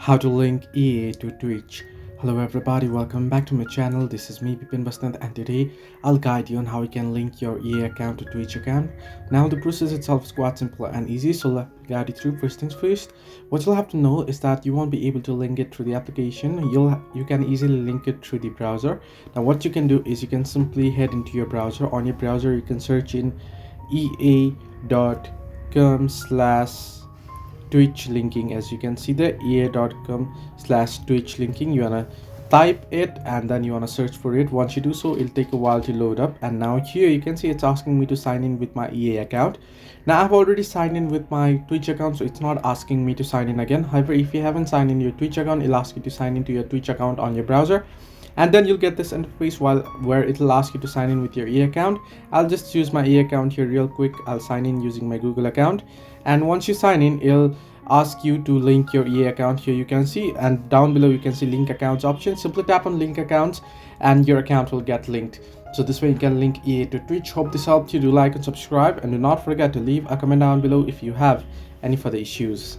How to link EA to Twitch. Hello everybody, welcome back to my channel. This is me Bipin Bastant, and today I'll guide you on how you can link your EA account to Twitch account. Now the process itself is quite simple and easy, so let me guide you through. First things first, what you'll have to know is that you won't be able to link it through the application. You can easily link it through the browser. Now what you can do is you can simply head into your browser. On your browser you can search in ea.com/Twitch linking. As you can see there, ea.com/Twitch linking. You wanna type it and then you wanna search for it. Once you do so, it'll take a while to load up, and now here you can see it's asking me to sign in with my EA account. Now I've already signed in with my Twitch account, so it's not asking me to sign in again. However, if you haven't signed in your Twitch account, it'll ask you to sign into your Twitch account on your browser, and then you'll get this interface where it'll ask you to sign in with your EA account. I'll just use my EA account here real quick. I'll sign in using my Google account, and once you sign in, it'll ask you to link your EA account. Here you can see, and down below you can see link accounts option. Simply tap on link accounts and your account will get linked. So this way you can link EA to Twitch. Hope this helped you. Do like and subscribe, and do not forget to leave a comment down below if you have any further issues.